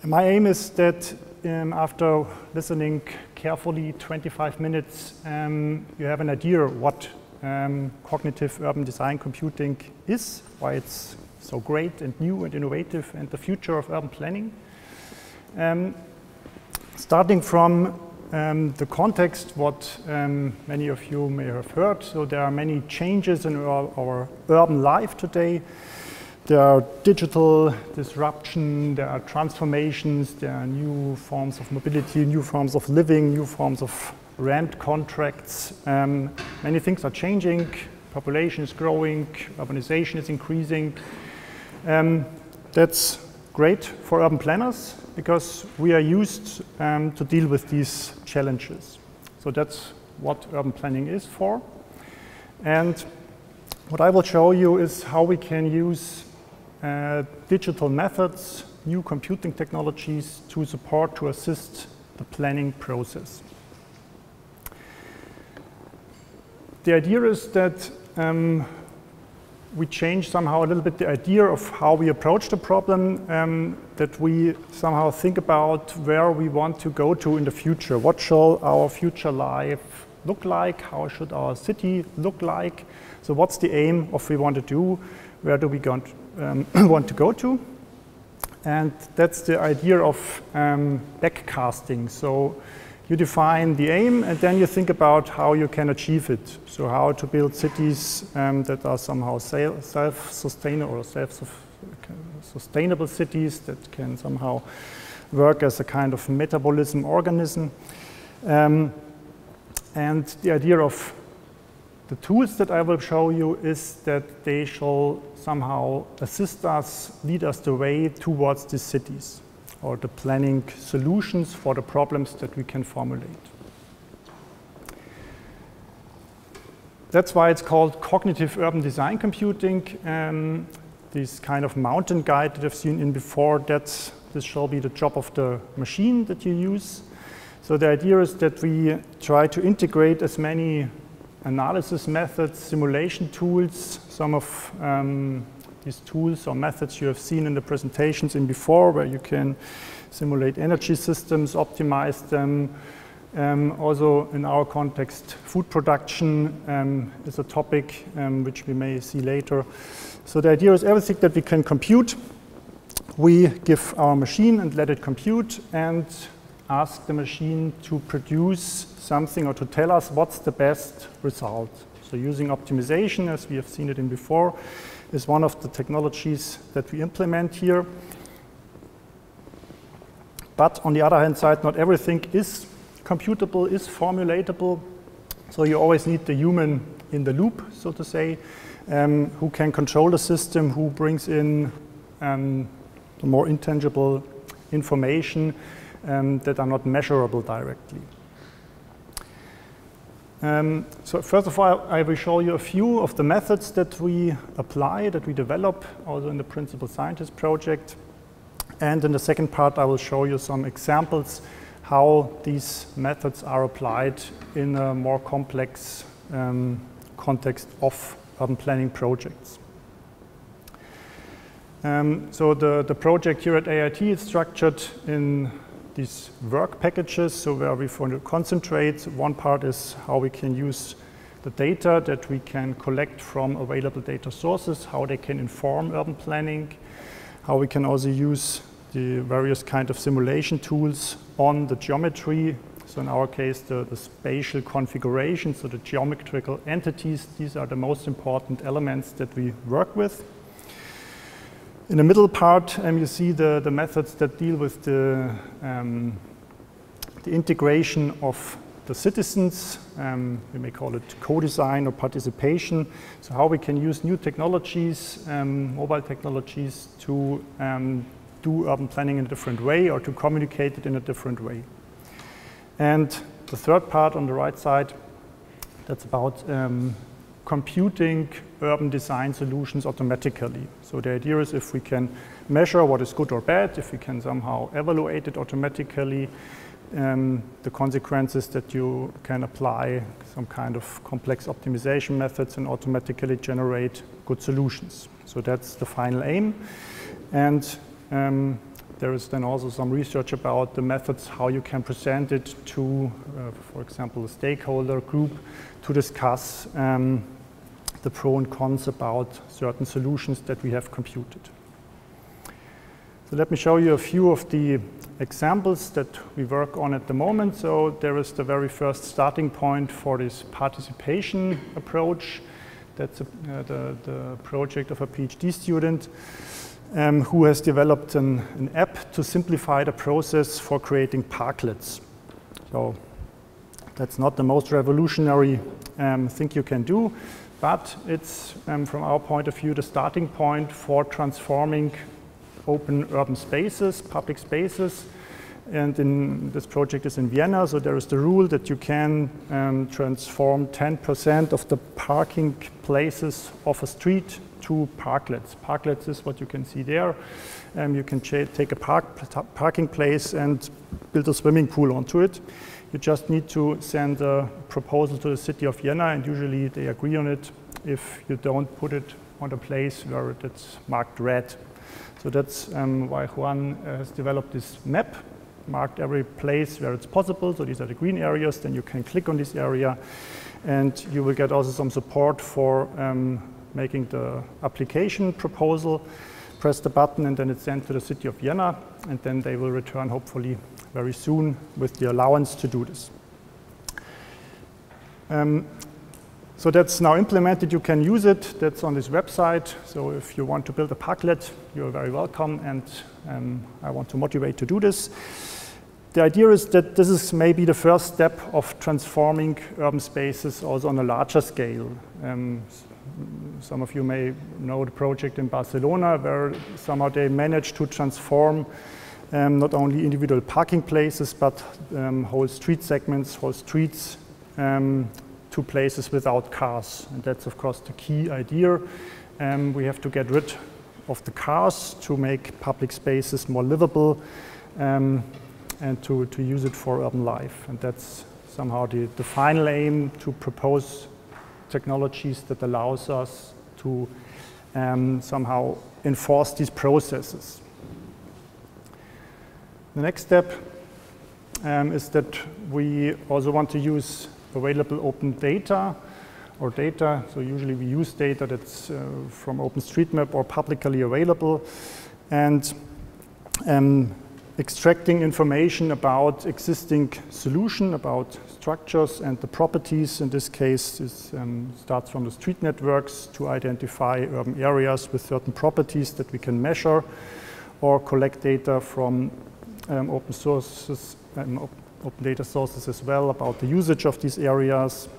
My aim is that after listening carefully 25 minutes, you have an idea what cognitive urban design computing is, why it's so great and new and innovative, and the future of urban planning. Starting from the context, what many of you may have heard, so there are many changes in our urban life today. There are digital disruption, there are transformations, there are new forms of mobility, new forms of living, new forms of rent contracts. Many things are changing, population is growing, urbanization is increasing. That's great for urban planners because we are used to deal with these challenges. So that's what urban planning is for. And what I will show you is how we can use digital methods, new computing technologies to support, to assist the planning process. The idea is that we change somehow a little bit the idea of how we approach the problem, that we somehow think about where we want to go to in the future. What shall our future life look like? How should our city look like? So what's the aim of what we want to do? Where do we want to go to? And that's the idea of backcasting. So you define the aim and then you think about how you can achieve it. So how to build cities that are somehow self-sustainable or sustainable cities that can somehow work as a kind of metabolism organism. And the idea of the tools that I will show you is that they shall somehow assist us, lead us the way towards these cities, or the planning solutions for the problems that we can formulate. That's why it's called cognitive urban design computing. This kind of mountain guide that I've seen in before, this shall be the job of the machine that you use. So the idea is that we try to integrate as many analysis methods, simulation tools, some of these tools or methods you have seen in the presentations in before, where you can simulate energy systems, optimize them. Also in our context, food production is a topic which we may see later. So the idea is everything that we can compute, we give our machine and let it compute and ask the machine to produce something or to tell us what's the best result. So using optimization, as we have seen it in before, is one of the technologies that we implement here. But on the other hand side, not everything is computable, is formulatable. So you always need the human in the loop, so to say, who can control the system, who brings in the more intangible information that are not measurable directly. So first of all, I will show you a few of the methods that we apply, that we develop, also in the Principal Scientist project. And in the second part, I will show you some examples how these methods are applied in a more complex context of urban planning projects. So the project here at AIT is structured in these work packages, so where we want to concentrate. One part is how we can use the data that we can collect from available data sources, how they can inform urban planning, how we can also use the various kind of simulation tools on the geometry. So in our case, the spatial configuration, so the geometrical entities, these are the most important elements that we work with. In the middle part, you see the methods that deal with the integration of the citizens. We may call it co-design or participation. So how we can use new technologies, mobile technologies, to do urban planning in a different way or to communicate it in a different way. And the third part on the right side, that's about computing urban design solutions automatically. So the idea is if we can measure what is good or bad, if we can somehow evaluate it automatically, the consequences that you can apply some kind of complex optimization methods and automatically generate good solutions. So that's the final aim. And there is then also some research about the methods, how you can present it to, for example, a stakeholder group to discuss the pros and cons about certain solutions that we have computed. So let me show you a few of the examples that we work on at the moment. So there is the very first starting point for this participation approach. That's the project of a PhD student who has developed an app to simplify the process for creating parklets. So that's not the most revolutionary thing you can do, but it's, from our point of view, the starting point for transforming open urban spaces, public spaces. And this project is in Vienna, so there is the rule that you can transform 10% of the parking places of a street to parklets. Parklets is what you can see there. You can take a parking place and build a swimming pool onto it. You just need to send a proposal to the city of Vienna, and usually they agree on it if you don't put it on a place where it's marked red. So that's why Juan has developed this map, marked every place where it's possible. So these are the green areas. Then you can click on this area, and you will get also some support for making the application proposal. Press the button, and then it's sent to the city of Vienna, and then they will return hopefully very soon with the allowance to do this. So that's now implemented. You can use it. That's on this website. So if you want to build a parklet, you're very welcome, and I want to motivate to do this. The idea is that this is maybe the first step of transforming urban spaces also on a larger scale. Some of you may know the project in Barcelona, where somehow they managed to transform not only individual parking places, but whole street segments, whole streets to places without cars. And that's, of course, the key idea. We have to get rid of the cars to make public spaces more livable and to use it for urban life. And that's somehow the final aim, to propose technologies that allows us to somehow enforce these processes. The next step is that we also want to use available open data or data. So usually we use data that's from OpenStreetMap or publicly available, and extracting information about existing solution, about structures and the properties. In this case, is starts from the street networks to identify urban areas with certain properties that we can measure, or collect data from open sources, open data sources as well, about the usage of these areas,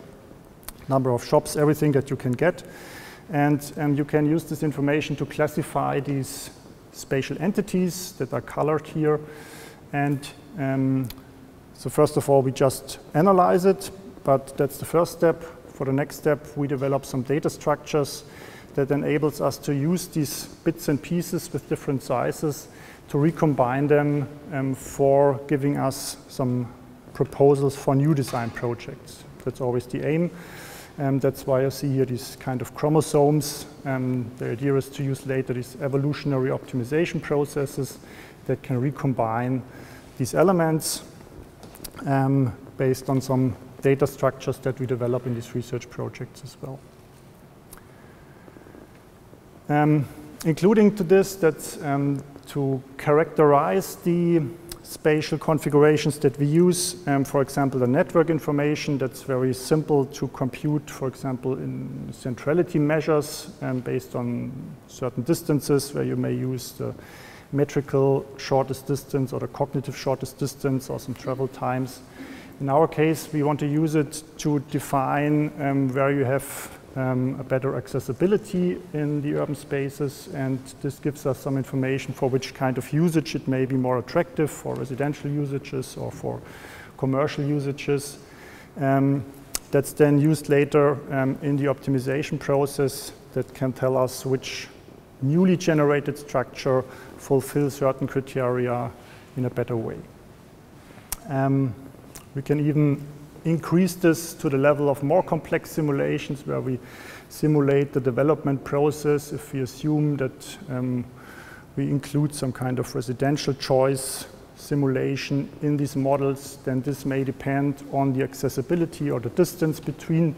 number of shops, everything that you can get. And you can use this information to classify these spatial entities that are colored here. And so first of all, we just analyze it, but that's the first step. For the next step, we develop some data structures that enables us to use these bits and pieces with different sizes to recombine them for giving us some proposals for new design projects. That's always the aim. That's why you see here these kind of chromosomes. The idea is to use later these evolutionary optimization processes that can recombine these elements based on some data structures that we develop in these research projects as well. Including to this, that's to characterize the spatial configurations that we use. For example, the network information, that's very simple to compute, for example, in centrality measures based on certain distances, where you may use the metrical shortest distance or the cognitive shortest distance or some travel times. In our case, we want to use it to define where you have a better accessibility in the urban spaces, and this gives us some information for which kind of usage it may be more attractive, for residential usages or for commercial usages. That's then used later in the optimization process that can tell us which newly generated structure fulfills certain criteria in a better way. We can even increase this to the level of more complex simulations, where we simulate the development process. If we assume that we include some kind of residential choice simulation in these models, then this may depend on the accessibility or the distance between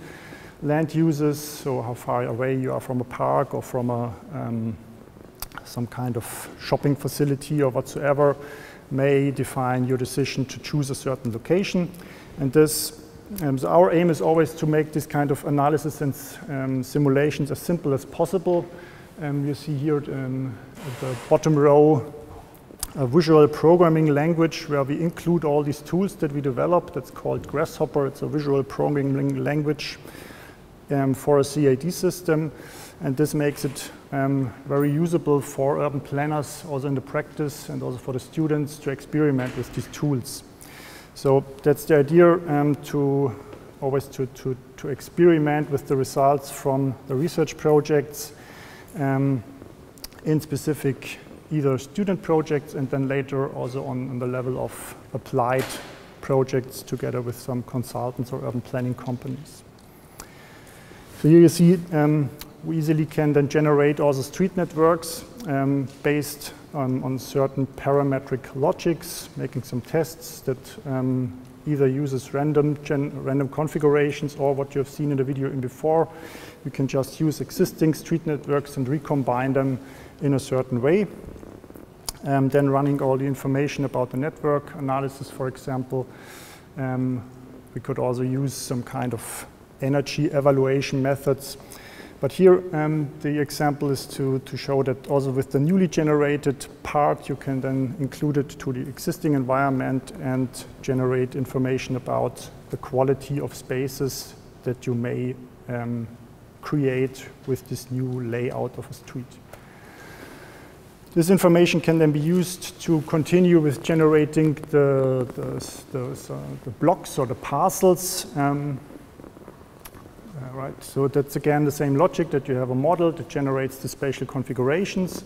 land uses, so how far away you are from a park or from a, some kind of shopping facility or whatsoever may define your decision to choose a certain location. And this, so our aim is always to make this kind of analysis and simulations as simple as possible. You see here at the bottom row a visual programming language where we include all these tools that we developed. That's called Grasshopper. It's a visual programming language for a CAD system. And this makes it very usable for urban planners, also in the practice, and also for the students to experiment with these tools. So that's the idea, to always to experiment with the results from the research projects in specific either student projects and then later also on the level of applied projects together with some consultants or urban planning companies. So here you see we easily can then generate also street networks based on certain parametric logics, making some tests that either uses random configurations or what you have seen in the video before. You can just use existing street networks and recombine them in a certain way. Then running all the information about the network analysis, for example. We could also use some kind of energy evaluation methods. But here the example is to show that also with the newly generated part, you can then include it to the existing environment and generate information about the quality of spaces that you may create with this new layout of a street. This information can then be used to continue with generating the blocks or the parcels. Right, so that's again the same logic that you have a model that generates the spatial configurations.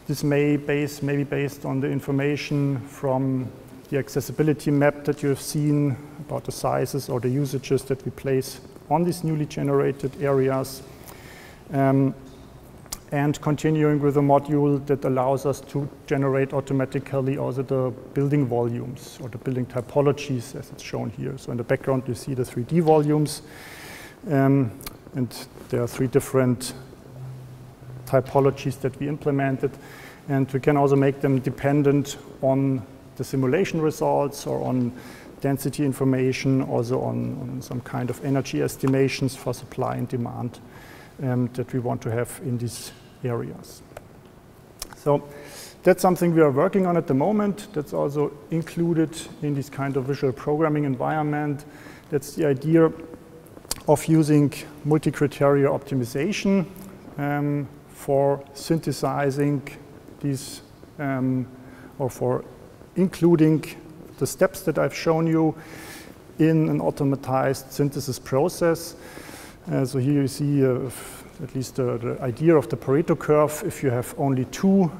This may be based on the information from the accessibility map that you have seen about the sizes or the usages that we place on these newly generated areas. And continuing with a module that allows us to generate automatically also the building volumes or the building typologies as it's shown here. So in the background you see the 3D volumes. And there are 3 different typologies that we implemented. And we can also make them dependent on the simulation results or on density information, also on some kind of energy estimations for supply and demand that we want to have in these areas. So that's something we are working on at the moment. That's also included in this kind of visual programming environment. That's the idea of using multi-criteria optimization for synthesizing these or for including the steps that I've shown you in an automatized synthesis process. So here you see at least the idea of the Pareto curve. If you have only 2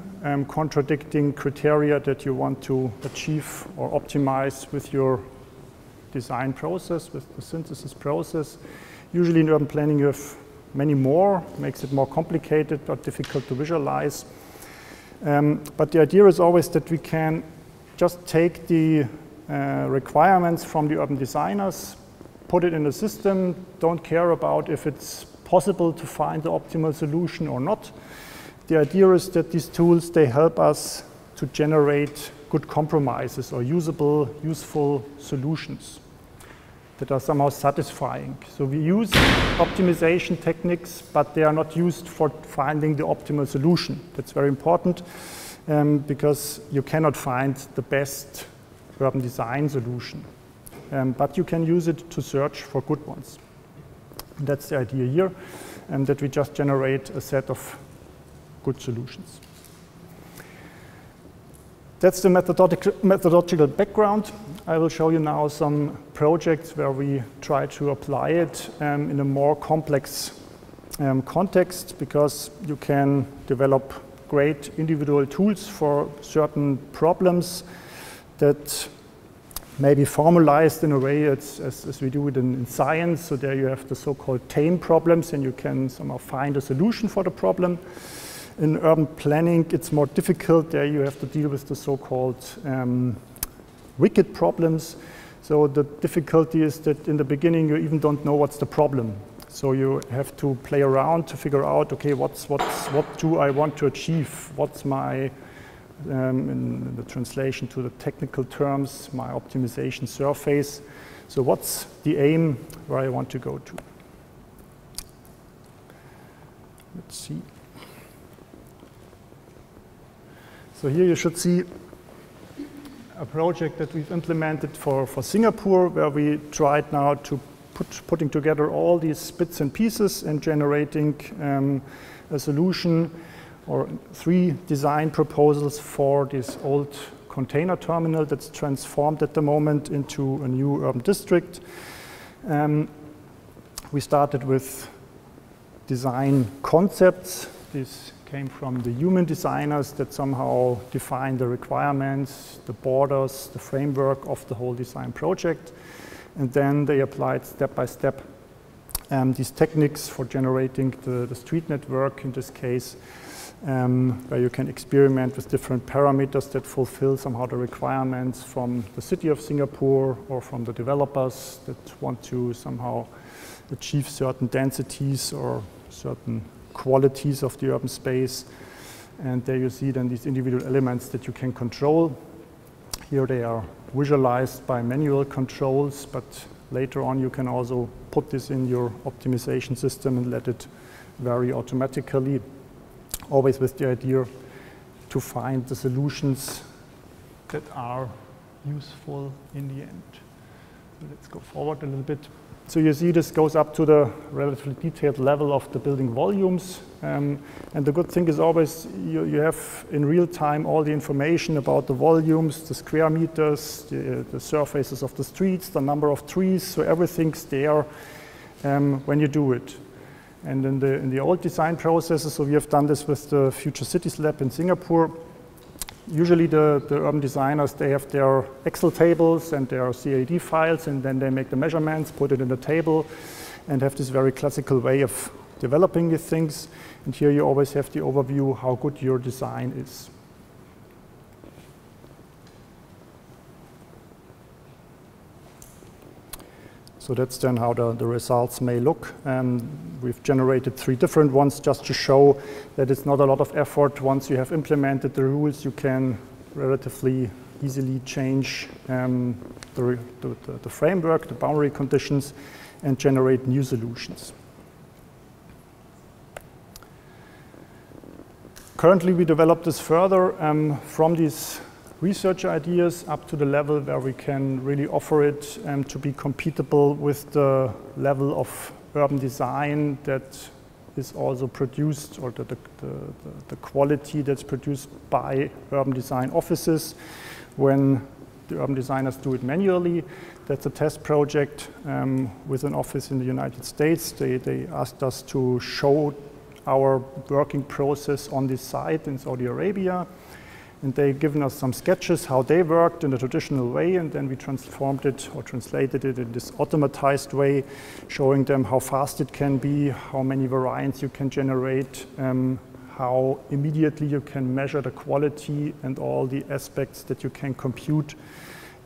contradicting criteria that you want to achieve or optimize with your design process, with the synthesis process. Usually in urban planning you have many more, makes it more complicated or difficult to visualize. But the idea is always that we can just take the requirements from the urban designers, put it in the system, don't care about if it's possible to find the optimal solution or not. The idea is that these tools, they help us to generate good compromises or useful solutions that are somehow satisfying. So we use optimization techniques, but they are not used for finding the optimal solution. That's very important because you cannot find the best urban design solution. But you can use it to search for good ones. And that's the idea here, that we just generate a set of good solutions. That's the methodological background. I will show you now some projects where we try to apply it in a more complex context, because you can develop great individual tools for certain problems that may be formalized in a way as we do it in science. So there you have the so-called tame problems, and you can somehow find a solution for the problem. In urban planning, it's more difficult. There you have to deal with the so-called wicked problems. So the difficulty is that in the beginning, you even don't know what's the problem. So you have to play around to figure out, okay, what do I want to achieve? What's my, in the translation to the technical terms, my optimization surface? So what's the aim where I want to go to? Let's see. So here you should see a project that we've implemented for Singapore, where we tried now to putting together all these bits and pieces and generating a solution or 3 design proposals for this old container terminal that's transformed at the moment into a new urban district. We started with design concepts. This came from the human designers that somehow define the requirements, the borders, the framework of the whole design project. And then they applied step by step these techniques for generating the street network, in this case, where you can experiment with different parameters that fulfill somehow the requirements from the city of Singapore or from the developers that want to somehow achieve certain densities or certain qualities of the urban space. And there you see then these individual elements that you can control. Here they are visualized by manual controls, but later on you can also put this in your optimization system and let it vary automatically, always with the idea to find the solutions that are useful in the end. So let's go forward a little bit. So you see this goes up to the relatively detailed level of the building volumes. And the good thing is always you have in real time all the information about the volumes, the square meters, the surfaces of the streets, the number of trees. So everything's there when you do it. And in the old design processes, so we have done this with the Future Cities Lab in Singapore. Usually the urban designers, they have their Excel tables and their CAD files, and then they make the measurements, put it in the table, and have this very classical way of developing these things. And here you always have the overview how good your design is. So that's then how the results may look. We've generated 3 different ones just to show that it's not a lot of effort. Once you have implemented the rules, you can relatively easily change the framework, the boundary conditions, and generate new solutions. Currently, we develop this further from these research ideas up to the level where we can really offer it to be compatible with the level of urban design that is also produced, or the quality that's produced by urban design offices when the urban designers do it manually. That's a test project with an office in the United States. They asked us to show our working process on this site in Saudi Arabia. And they've given us some sketches how they worked in the traditional way, and then we transformed it or translated it in this automatized way, showing them how fast it can be, how many variants you can generate, how immediately you can measure the quality and all the aspects that you can compute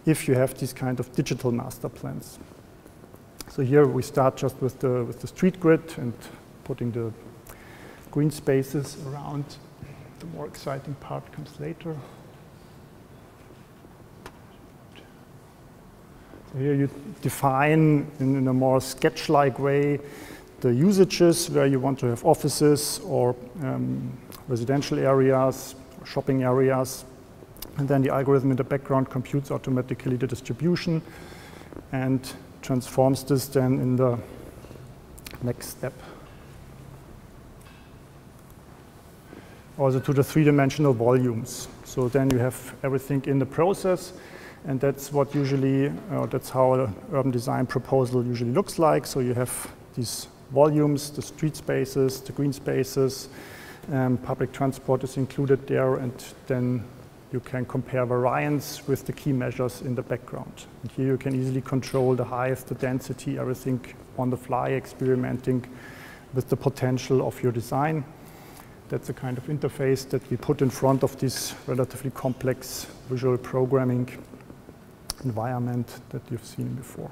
if you have these kind of digital master plans. So here we start just with the street grid and putting the green spaces around. The more exciting part comes later. So here you define in a more sketch-like way the usages where you want to have offices or residential areas, or shopping areas. And then the algorithm in the background computes automatically the distribution and transforms this then in the next step. Also to the 3-dimensional volumes. So then you have everything in the process, and that's what usually, that's how an urban design proposal usually looks like. So you have these volumes, the street spaces, the green spaces, public transport is included there, and then you can compare variance with the key measures in the background. And here you can easily control the height, the density, everything on the fly, experimenting with the potential of your design. that's the kind of interface that we put in front of this relatively complex visual programming environment that you've seen before.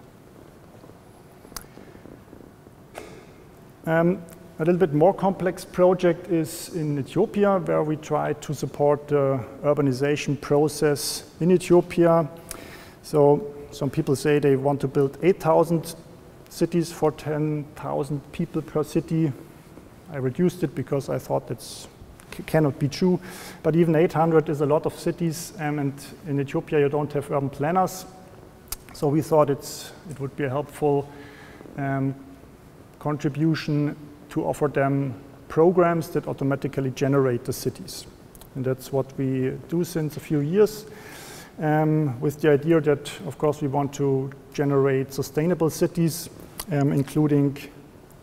A little bit more complex project is in Ethiopia, where we try to support the urbanization process in Ethiopia. So some people say they want to build 8,000 cities for 10,000 people per city. I reduced it because I thought that cannot be true. But even 800 is a lot of cities, and in Ethiopia you don't have urban planners. So we thought it would be a helpful contribution to offer them programs that automatically generate the cities. And that's what we do since a few years, with the idea that, of course, we want to generate sustainable cities, including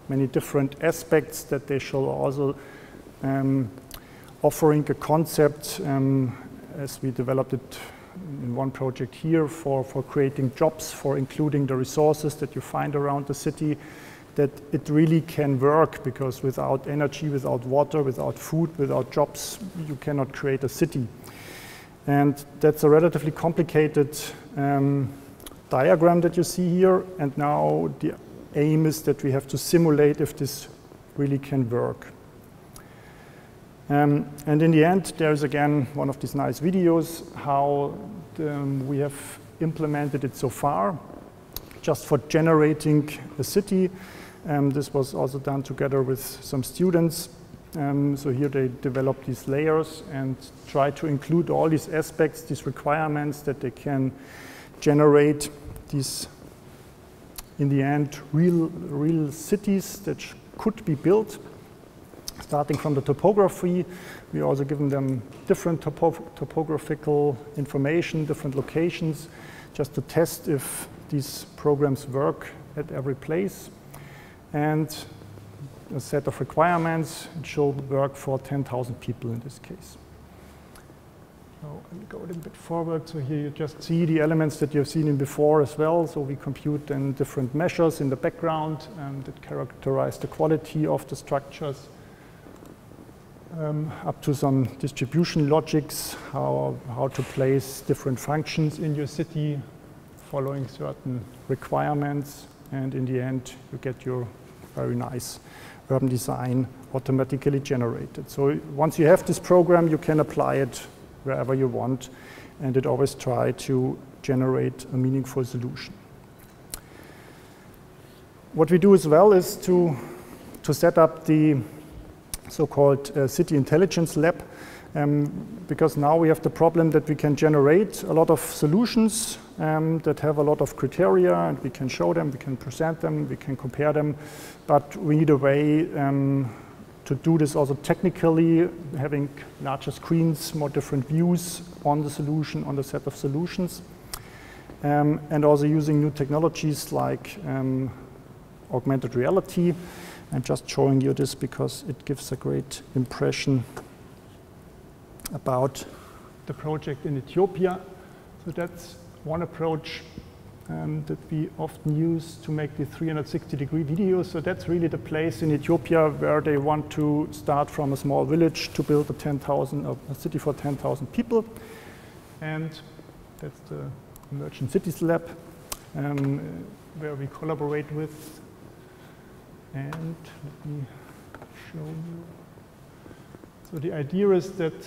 many different aspects that they shall also offering a concept, as we developed it in one project here, for creating jobs, for including the resources that you find around the city, that it really can work, because without energy, without water, without food, without jobs, you cannot create a city. And that's a relatively complicated diagram that you see here, and now the aim is that we have to simulate if this really can work. And in the end, there's again one of these nice videos how we have implemented it so far, just for generating a city. This was also done together with some students. So here they developed these layers and try to include all these aspects, these requirements, that they can generate these, in the end, real cities that could be built. Starting from the topography, we also given them different topographical information, different locations, just to test if these programs work at every place. And a set of requirements. It should work for 10,000 people in this case. So I'll go a little bit forward. So here you just see the elements that you've seen in before as well. So we compute then different measures in the background that characterize the quality of the structures, up to some distribution logics, how to place different functions in your city following certain requirements. And in the end, you get your very nice urban design automatically generated. So once you have this program, you can apply it wherever you want, and it always try to generate a meaningful solution. What we do as well is to set up the so-called City Intelligence Lab, because now we have the problem that we can generate a lot of solutions that have a lot of criteria, and we can show them, we can present them, we can compare them, but we need a way to do this also technically, having larger screens, more different views on the solution, on the set of solutions, and also using new technologies like augmented reality. I'm just showing you this because it gives a great impression about the project in Ethiopia. So that's one approach that we often use to make the 360-degree videos. So that's really the place in Ethiopia where they want to start from a small village to build a city for 10,000 people. And that's the Emergent Cities Lab, where we collaborate with. And let me show you. So the idea is that